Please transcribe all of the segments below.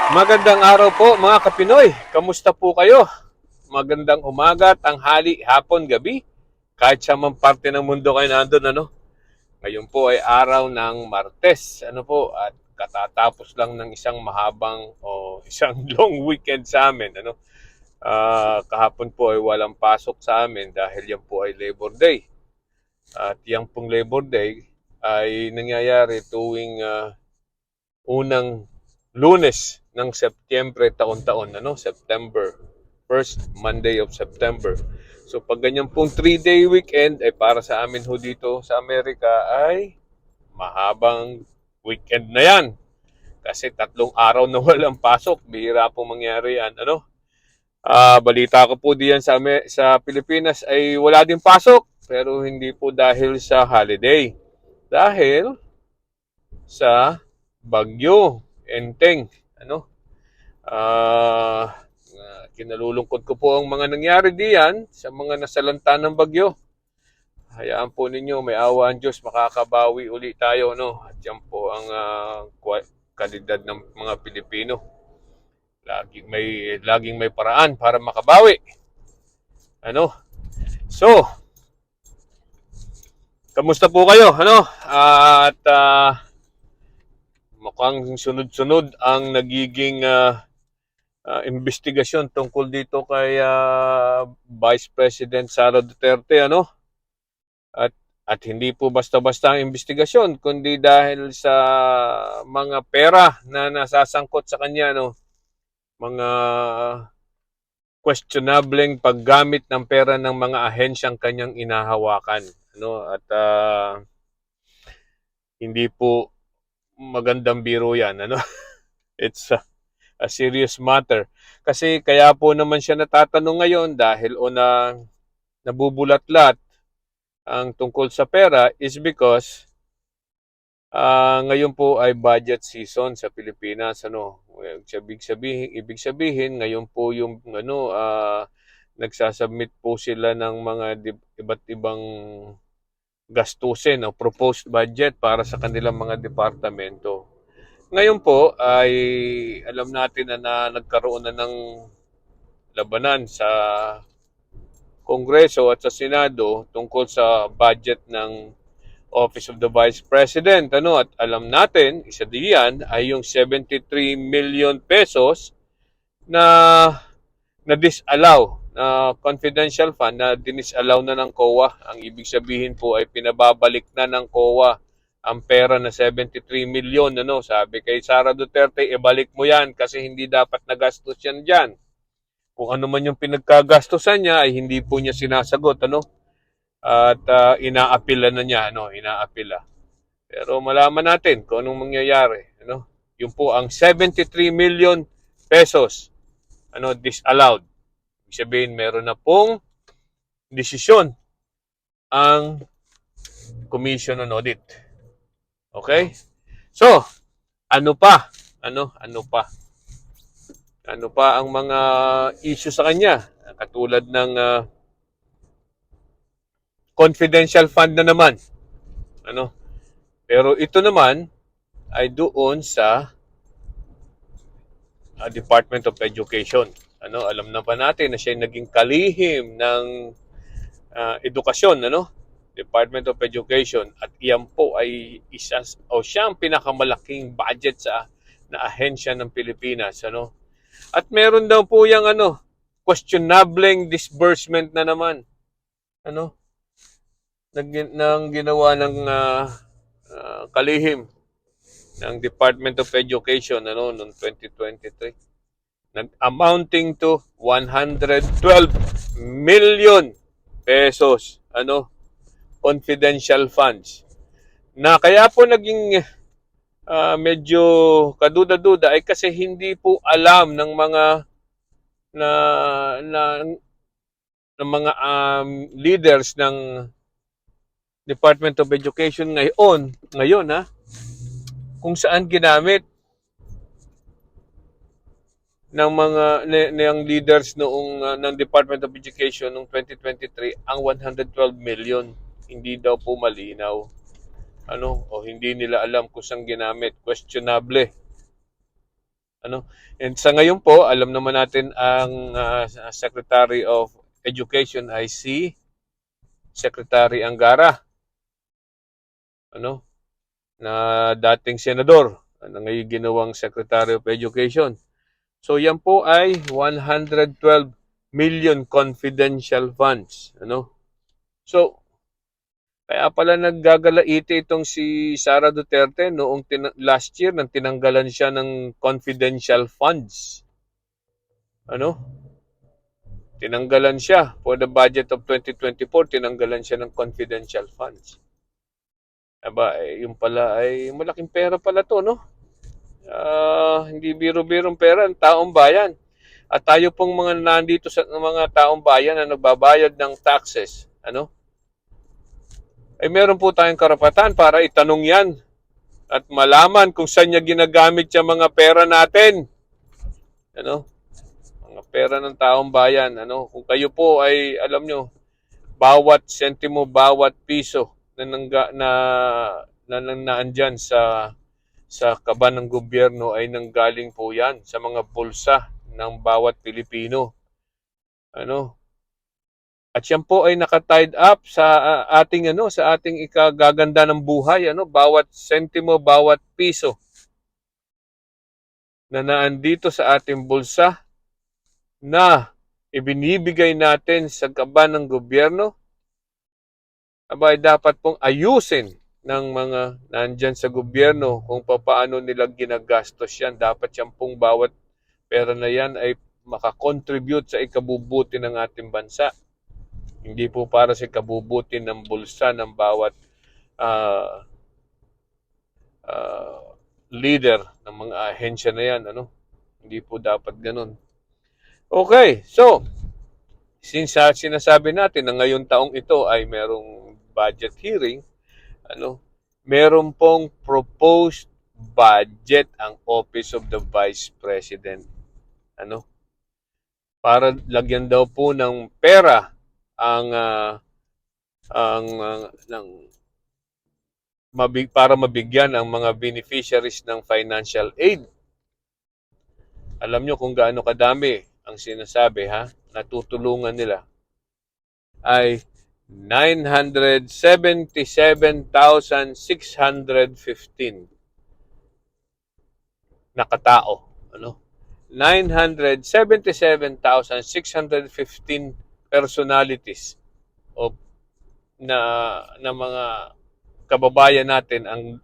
Magandang araw po mga Kapinoy. Kamusta po kayo? Magandang umaga, tanghali, hapon, gabi. Kahit sa mang parte ng mundo kayo nandun, ano? Ngayon po ay araw ng Martes. Ano po? At katatapos lang ng isang mahabang o isang long weekend sa amin. Ano? Kahapon po ay walang pasok sa amin dahil yan po ay Labor Day. At yan pong Labor Day ay nangyayari tuwing unang Lunes ng Setyembre taon-taon, September, first Monday of September. So pag ganyan pong 3-day weekend ay para sa amin ho dito sa Amerika ay mahabang weekend na yan. Kasi 3 araw na walang pasok, bihira po mangyari yan, balita ko po diyan sa Pilipinas ay wala din pasok, pero hindi po dahil sa holiday. Dahil sa bagyo, Enteng, Ah, kinalulungkot ko po ang mga nangyari diyan sa mga nasalanta ng bagyo. Hayaan po ninyo, may awa ang Diyos, makakabawi uli tayo, no? At yan po ang kalidad ng mga Pilipino. Laging may paraan para makabawi. Ano? So, kamusta po kayo? At mukhang sunod-sunod ang nagiging investigasyon tungkol dito kay Vice President Sara Duterte, At at hindi po basta-basta ang investigasyon kundi dahil sa mga pera na nasasangkot sa kanya, Mga questionableng paggamit ng pera ng mga ahensyang kanyang inahawakan, At hindi po magandang biro 'yan, It's a serious matter. Kasi kaya po naman siya natatanong ngayon dahil nabubulat-lat ang tungkol sa pera is because ngayon po ay budget season sa Pilipinas, Ibig sabihin ngayon po yung nagsasubmit po sila ng mga iba't ibang gastusin o proposed budget para sa kanilang mga departamento. Ngayon po ay alam natin na nagkaroon na ng labanan sa Kongreso at sa Senado tungkol sa budget ng Office of the Vice President. At alam natin, isa diyan ay yung 73 million pesos na na-disallow na confidential fund na dinisallow na ng COA. Ang ibig sabihin po ay pinababalik na ng COA ang pera na 73 million. Sabi kay Sara Duterte, ibalik mo yan kasi hindi dapat nagastos yan dyan. Kung ano man yung pinagkagastosan niya ay hindi po niya sinasagot, At inaapila na niya, inaapila. Pero malaman natin kung anong mangyayari, Yung po ang 73 million pesos, disallowed. Ibig sabihin, meron na pong desisyon ang Commission on Audit. Okay? So, ano pa? Ano pa? Ano pa ang mga issue sa kanya? Katulad ng confidential fund na naman. Pero ito naman ay doon sa Department of Education. Alam na ba natin na siya naging kalihim ng edukasyon, Department of Education, at iyan po ay siyang pinakamalaking budget na ahensya ng Pilipinas, At meron daw po yung questionableng disbursement na naman, nang ginawa ng kalihim ng Department of Education noong 2023, amounting to 112 million pesos, confidential funds. Na kaya po naging medyo kaduda-duda ay kasi hindi po alam ng mga na ng mga leaders ng Department of Education ngayon kung saan ginamit ng leaders ng Department of Education noong 2023 ang 112 million. Hindi daw po malinaw, o hindi nila alam kung saan ginamit. Questionable, Ano? And sa ngayon po, alam naman natin ang Secretary of Education ay si Secretary Angara, ano, na dating senador, ngayon ginawang Secretary of Education. So yan po ay 112 million confidential funds, ano? So kaya pala naggagalaiti itong si Sara Duterte noong last year nang tinanggalan siya ng confidential funds. Ano? Tinanggalan siya for the budget of 2024, tinanggalan siya ng confidential funds. Aba, yung pala ay malaking pera pala to, no? Hindi biro-birong pera ang taong bayan. At tayo pong mga nandito sa mga taong bayan na nagbabayad ng taxes, ano? Ay meron po tayong karapatan para itanong yan at malaman kung saan niya ginagamit yung mga pera natin. Ano? Mga pera ng taong bayan. Ano? Kung kayo po ay, alam nyo, bawat sentimo, bawat piso na naandyan sa kaban ng gobyerno ay nanggaling po yan sa mga bulsa ng bawat Pilipino. Ano? At yan po ay naka-tied up sa ating ikagaganda ng buhay, bawat sentimo, bawat piso na naandito sa ating bulsa na ibinibigay natin sa kaban ng gobyerno, abay dapat pong ayusin ng mga nandyan sa gobyerno kung paano nila ginagastos yan. Dapat yan pong bawat pera na yan ay makakontribute sa ikabubuti ng ating bansa. Hindi po para sa kabubuti ng bulsa ng bawat leader ng mga ahensya na yan. Hindi po dapat ganun. Okay, so, since sinasabi natin na ngayong taong ito ay merong budget hearing, meron pong proposed budget ang Office of the Vice President. Para lagyan daw po ng pera para mabigyan ang mga beneficiaries ng financial aid. Alam nyo kung gaano kadami ang sinasabi natutulungan nila ay 977,615 na katao. 977,615 personalities na mga kababayan natin ang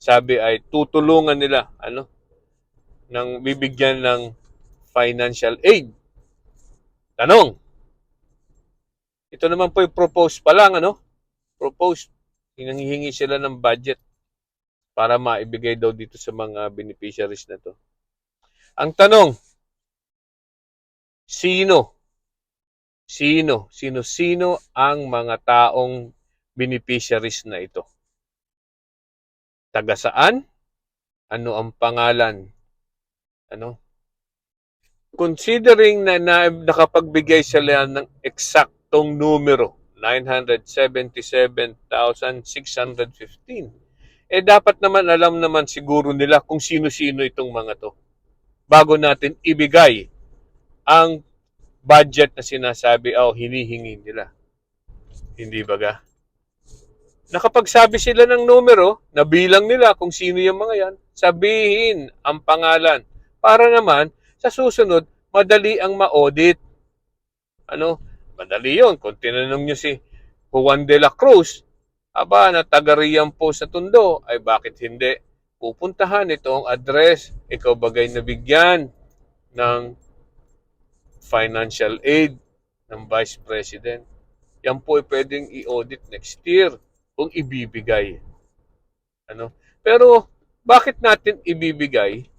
sabi ay tutulungan nila ng bibigyan ng financial aid. Tanong, ito naman po yung propose pa lang, Propose. Hinihingi sila ng budget para maibigay daw dito sa mga beneficiaries na to. Ang tanong, sino ang mga taong beneficiaries na ito? Taga saan? Ano ang pangalan? Considering na nakapagbigay sila ng eksaktong numero, 977,615, dapat naman alam naman siguro nila kung sino-sino itong mga to bago natin ibigay ang budget na sinasabi hinihingi nila. Hindi ba ga? Nakapagsabi sila ng numero, nabilang nila kung sino yung mga yan, sabihin ang pangalan para naman sa susunod, madali ang ma-audit. Madali yun. Kung tinanong nyo si Juan de la Cruz, na taga-Riam po sa Tondo, ay bakit hindi? Pupuntahan ito ang address, ikaw bagay nabigyan ng financial aid ng Vice President. Yan po ay pwedeng i-audit next year kung ibibigay. Pero bakit natin ibibigay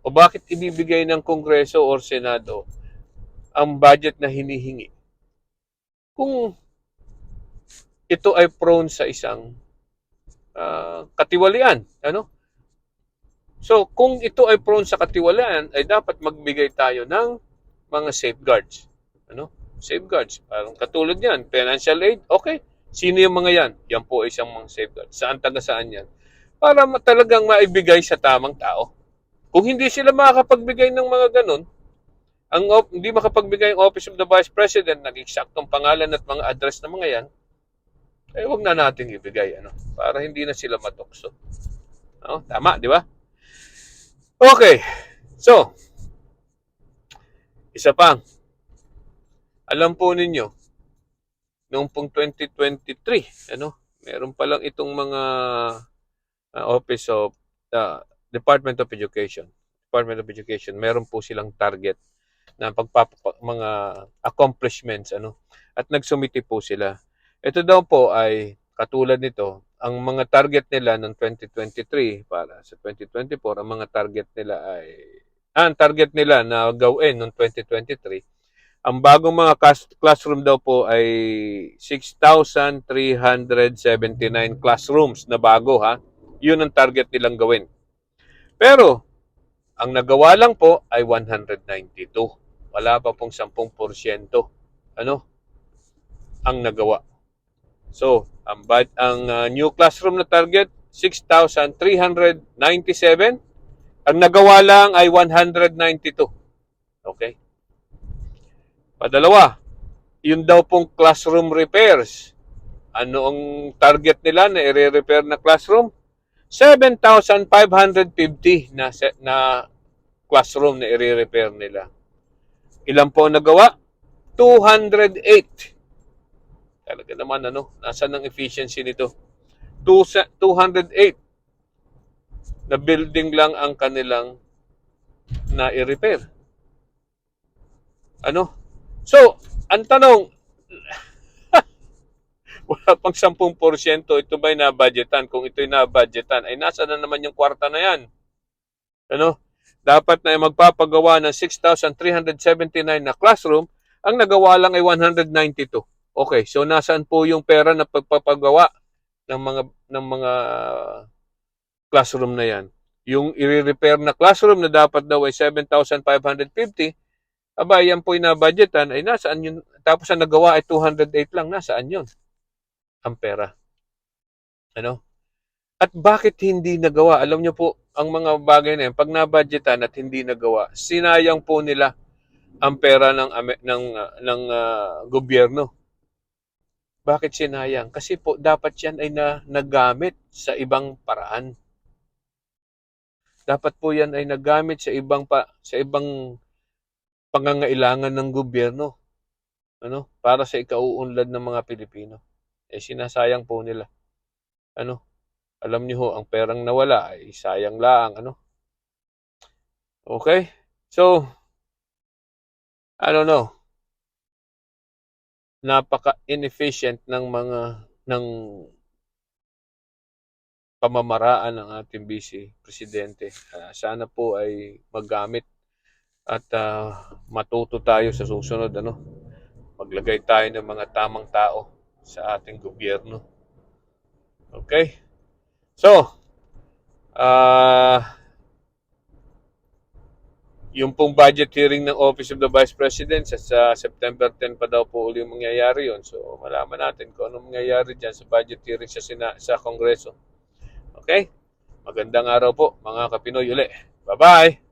o bakit ibibigay ng Kongreso or Senado ang budget na hinihingi kung ito ay prone sa isang katiwalian? So, kung ito ay prone sa katiwalian, ay dapat magbigay tayo ng mga safeguards. Safeguards. Parang katulad yan, financial aid, okay. Sino yung mga yan? Yan po ay isang mga safeguards. Saan taga saan yan? Para talagang maibigay sa tamang tao. Kung hindi sila makakapagbigay ng mga ganun, hindi makapagbigay ang Office of the Vice President ng eksaktong pangalan at mga address ng mga yan, eh wag na natin ibigay, para hindi na sila matukso. Tama, di ba? Okay. So, isa pa. Alam po ninyo, noong pong 2023, meron pa lang itong mga Office of Department of Education. Department of Education, meron po silang target na mga accomplishments, at nagsumiti po sila. Ito daw po ay katulad nito, ang mga target nila noong 2023 para sa 2024, ang mga target nila ay ang target nila na gawin noong 2023, ang bagong mga classroom daw po ay 6,379 classrooms na bago, ha. Yun ang target nilang gawin. Pero ang nagawa lang po ay 192. Wala pa pong 10%, ang nagawa. So, ang new classroom na target, 6,397. Ang nagawa lang ay 192. Okay? Padalawa, yun daw pong classroom repairs. Ano ang target nila na i-repair na classroom? 7,550 na classroom na i-repair nila. Ilan po nagawa? 208. Talaga naman, nasaan ang efficiency nito? 208 na building lang ang kanilang na i-repair. So, ang tanong, wala pang 10%, ito ba'y nabudgetan? Kung ito'y nabudgetan, ay nasa na naman yung kwarta na yan? Dapat na magpapagawa ng 6,379 na classroom, ang nagawa lang ay 192. Okay, so nasaan po yung pera na pagpapagawa ng mga classroom na yan? Yung i-repair na classroom na dapat daw ay 7,550, aba, yan po yung nabudgetan, ay nasaan yun? Tapos ang nagawa ay 208 lang, nasaan yun? Ang pera. At bakit hindi nagawa? Alam niyo po, ang mga bagay na yan, pag nabudgetan at hindi nagawa, sinayang po nila ang pera ng gobyerno. Bakit sinayang? Kasi po dapat yan ay nagamit sa ibang paraan. Dapat po yan ay nagamit sa ibang pangangailangan ng gobyerno. Para sa ikauunlad ng mga Pilipino. Sinasayang po nila. Alam niyo ho, ang perang nawala ay sayang lang, Okay? So, I don't know. Napaka-inefficient ng pamamaraan ng ating Vice Presidente. Sana po ay maggamit at matuto tayo sa susunod, maglagay tayo ng mga tamang tao sa ating gobyerno. Okay? So, yung pong budget hearing ng Office of the Vice President sa September 10 pa daw po uli yung mangyayari yon. So, malaman natin kung anong mangyayari dyan sa budget hearing sa Kongreso. Okay? Magandang araw po, mga Kapinoy uli. Bye-bye!